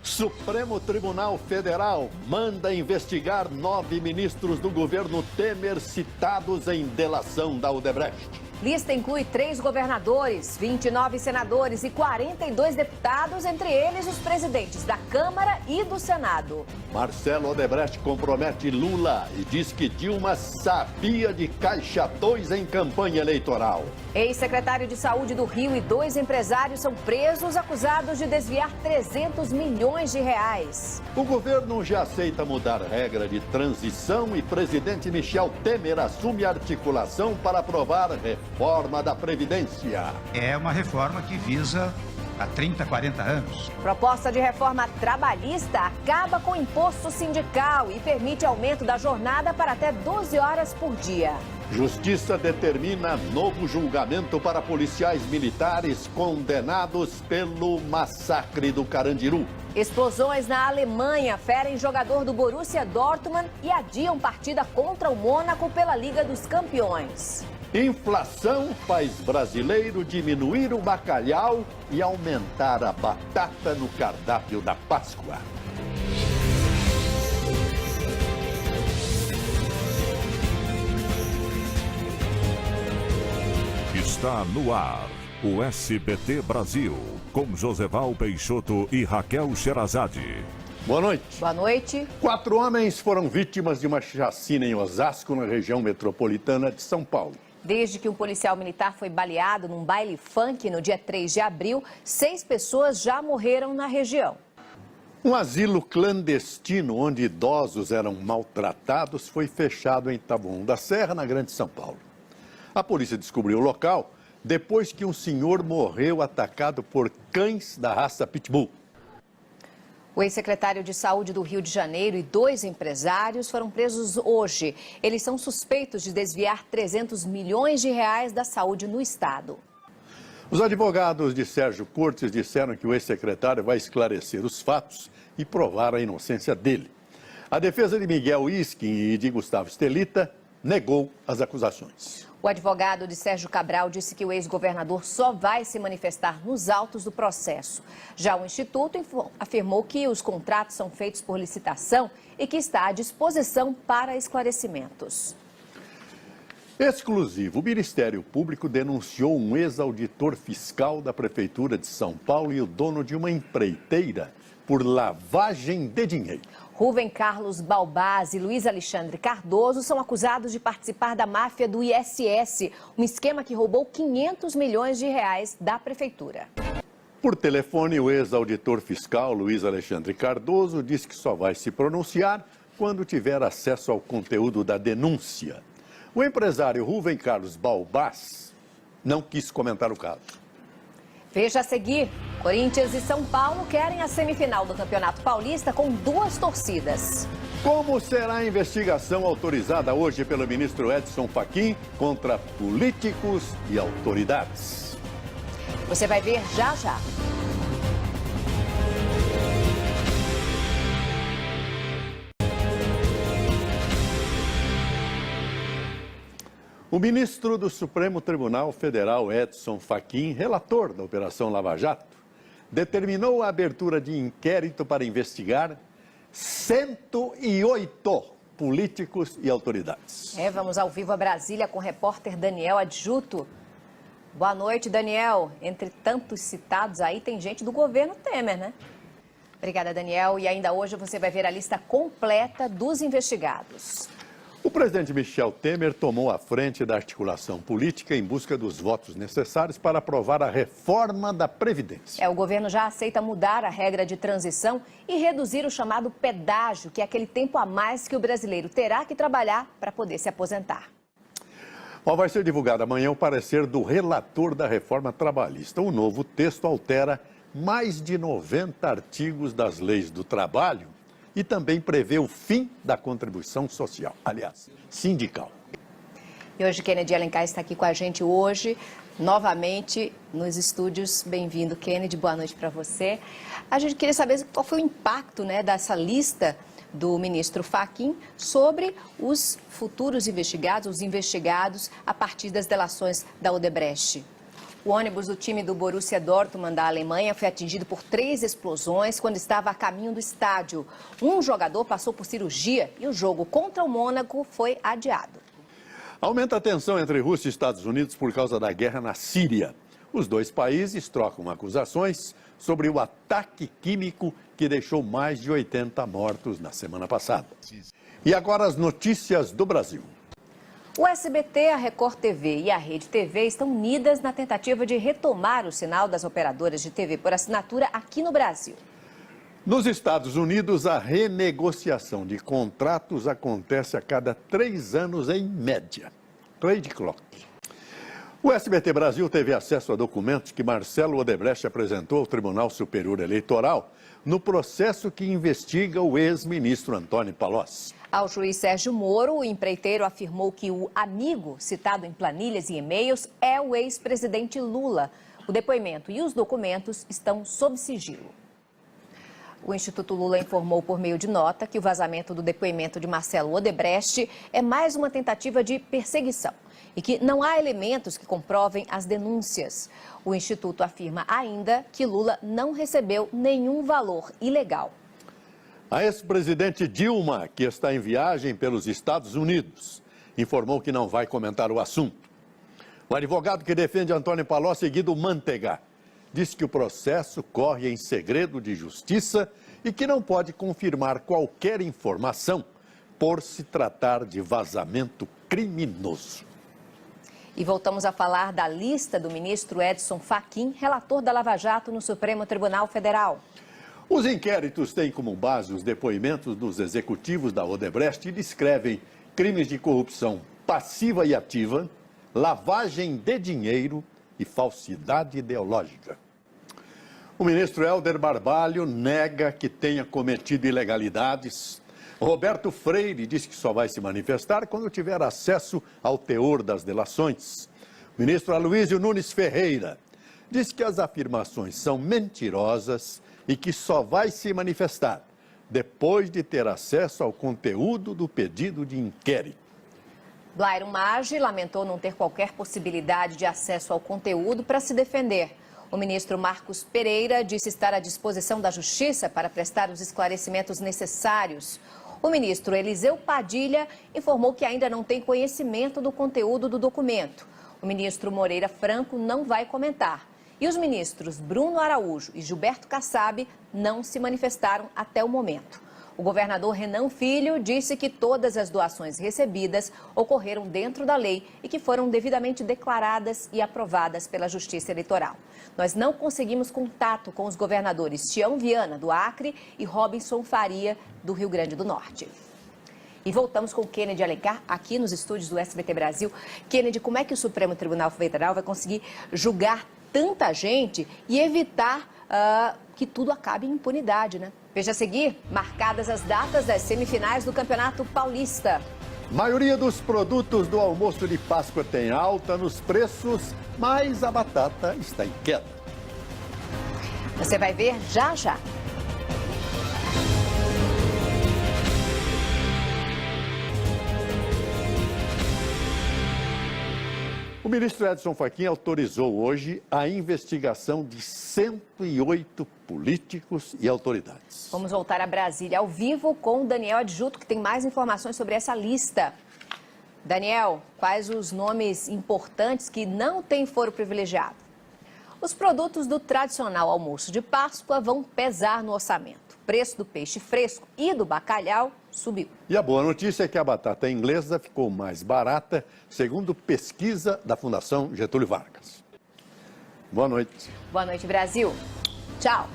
Supremo Tribunal Federal manda investigar 9 ministros do governo Temer citados em delação da Odebrecht. Lista inclui 3 governadores, 29 senadores e 42 deputados, entre eles os presidentes da Câmara e do Senado. Marcelo Odebrecht compromete Lula e diz que Dilma sabia de Caixa 2 em campanha eleitoral. Ex-secretário de Saúde do Rio e 2 empresários são presos acusados de desviar 300 milhões de reais. O governo já aceita mudar regra de transição e presidente Michel Temer assume a articulação para aprovar reforma da Previdência. É uma reforma que visa há 30, 40 anos. Proposta de reforma trabalhista acaba com o imposto sindical e permite aumento da jornada para até 12 horas por dia. Justiça determina novo julgamento para policiais militares condenados pelo massacre do Carandiru. Explosões na Alemanha ferem jogador do Borussia Dortmund e adiam partida contra o Mônaco pela Liga dos Campeões. Inflação faz brasileiro diminuir o bacalhau e aumentar a batata no cardápio da Páscoa. Está no ar o SBT Brasil, com Joseval Peixoto e Raquel Sherazade. Boa noite. Boa noite. 4 homens foram vítimas de uma chacina em Osasco, na região metropolitana de São Paulo. Desde que um policial militar foi baleado num baile funk no dia 3 de abril, 6 pessoas já morreram na região. Um asilo clandestino onde idosos eram maltratados foi fechado em Taboão da Serra, na Grande São Paulo. A polícia descobriu o local depois que um senhor morreu atacado por cães da raça Pitbull. O ex-secretário de Saúde do Rio de Janeiro e 2 empresários foram presos hoje. Eles são suspeitos de desviar 300 milhões de reais da saúde no estado. Os advogados de Sérgio Cortes disseram que o ex-secretário vai esclarecer os fatos e provar a inocência dele. A defesa de Miguel Isquim e de Gustavo Stelita negou as acusações. O advogado de Sérgio Cabral disse que o ex-governador só vai se manifestar nos autos do processo. Já o Instituto afirmou que os contratos são feitos por licitação e que está à disposição para esclarecimentos. Exclusivo, o Ministério Público denunciou um ex-auditor fiscal da Prefeitura de São Paulo e o dono de uma empreiteira por lavagem de dinheiro. Rubem Carlos Balbás e Luiz Alexandre Cardoso são acusados de participar da máfia do ISS, um esquema que roubou 500 milhões de reais da Prefeitura. Por telefone, o ex-auditor fiscal Luiz Alexandre Cardoso disse que só vai se pronunciar quando tiver acesso ao conteúdo da denúncia. O empresário Rubem Carlos Balbás não quis comentar o caso. Veja a seguir, Corinthians e São Paulo querem a semifinal do Campeonato Paulista com 2 torcidas. Como será a investigação autorizada hoje pelo ministro Edson Fachin contra políticos e autoridades? Você vai ver já já. O ministro do Supremo Tribunal Federal, Edson Fachin, relator da Operação Lava Jato, determinou a abertura de inquérito para investigar 108 políticos e autoridades. Vamos ao vivo a Brasília com o repórter Daniel Adjuto. Boa noite, Daniel. Entre tantos citados aí, tem gente do governo Temer, né? Obrigada, Daniel. E ainda hoje você vai ver a lista completa dos investigados. O presidente Michel Temer tomou a frente da articulação política em busca dos votos necessários para aprovar a reforma da Previdência. O governo já aceita mudar a regra de transição e reduzir o chamado pedágio, que é aquele tempo a mais que o brasileiro terá que trabalhar para poder se aposentar. Vai ser divulgado amanhã o parecer do relator da reforma trabalhista. O novo texto altera mais de 90 artigos das leis do trabalho e também prevê o fim da contribuição social, aliás, sindical. E hoje Kennedy Alencar está aqui com a gente hoje, novamente nos estúdios. Bem-vindo, Kennedy, boa noite para você. A gente queria saber qual foi o impacto, dessa lista do ministro Fachin sobre os futuros investigados, os investigados a partir das delações da Odebrecht. O ônibus do time do Borussia Dortmund da Alemanha foi atingido por 3 explosões quando estava a caminho do estádio. Um jogador passou por cirurgia e o jogo contra o Mônaco foi adiado. Aumenta a tensão entre Rússia e Estados Unidos por causa da guerra na Síria. Os dois países trocam acusações sobre o ataque químico que deixou mais de 80 mortos na semana passada. E agora as notícias do Brasil. O SBT, a Record TV e a Rede TV estão unidas na tentativa de retomar o sinal das operadoras de TV por assinatura aqui no Brasil. Nos Estados Unidos, a renegociação de contratos acontece a cada 3 anos em média. Trade clock. O SBT Brasil teve acesso a documentos que Marcelo Odebrecht apresentou ao Tribunal Superior Eleitoral no processo que investiga o ex-ministro Antônio Palocci. Ao juiz Sérgio Moro, o empreiteiro afirmou que o amigo citado em planilhas e e-mails é o ex-presidente Lula. O depoimento e os documentos estão sob sigilo. O Instituto Lula informou por meio de nota que o vazamento do depoimento de Marcelo Odebrecht é mais uma tentativa de perseguição e que não há elementos que comprovem as denúncias. O Instituto afirma ainda que Lula não recebeu nenhum valor ilegal. A ex-presidente Dilma, que está em viagem pelos Estados Unidos, informou que não vai comentar o assunto. O advogado que defende Antônio Palocci, Guido Mantega, disse que o processo corre em segredo de justiça e que não pode confirmar qualquer informação por se tratar de vazamento criminoso. E voltamos a falar da lista do ministro Edson Fachin, relator da Lava Jato no Supremo Tribunal Federal. Os inquéritos têm como base os depoimentos dos executivos da Odebrecht e descrevem crimes de corrupção passiva e ativa, lavagem de dinheiro e falsidade ideológica. O ministro Helder Barbalho nega que tenha cometido ilegalidades. Roberto Freire diz que só vai se manifestar quando tiver acesso ao teor das delações. O ministro Aloysio Nunes Ferreira diz que as afirmações são mentirosas e que só vai se manifestar depois de ter acesso ao conteúdo do pedido de inquérito. Blairo Maggi lamentou não ter qualquer possibilidade de acesso ao conteúdo para se defender. O ministro Marcos Pereira disse estar à disposição da Justiça para prestar os esclarecimentos necessários. O ministro Eliseu Padilha informou que ainda não tem conhecimento do conteúdo do documento. O ministro Moreira Franco não vai comentar. E os ministros Bruno Araújo e Gilberto Kassab não se manifestaram até o momento. O governador Renan Filho disse que todas as doações recebidas ocorreram dentro da lei e que foram devidamente declaradas e aprovadas pela Justiça Eleitoral. Nós não conseguimos contato com os governadores Tião Viana, do Acre, e Robinson Faria, do Rio Grande do Norte. E voltamos com Kennedy Alencar, aqui nos estúdios do SBT Brasil. Kennedy, como é que o Supremo Tribunal Federal vai conseguir julgar tanta gente e evitar que tudo acabe em impunidade, né? Veja a seguir, marcadas as datas das semifinais do Campeonato Paulista. Maioria dos produtos do almoço de Páscoa tem alta nos preços, mas a batata está em queda. Você vai ver já já. O ministro Edson Fachin autorizou hoje a investigação de 108 políticos e autoridades. Vamos voltar a Brasília ao vivo com o Daniel Adjuto, que tem mais informações sobre essa lista. Daniel, quais os nomes importantes que não têm foro privilegiado? Os produtos do tradicional almoço de Páscoa vão pesar no orçamento. O preço do peixe fresco e do bacalhau subiu. E a boa notícia é que a batata inglesa ficou mais barata, segundo pesquisa da Fundação Getúlio Vargas. Boa noite. Boa noite, Brasil. Tchau.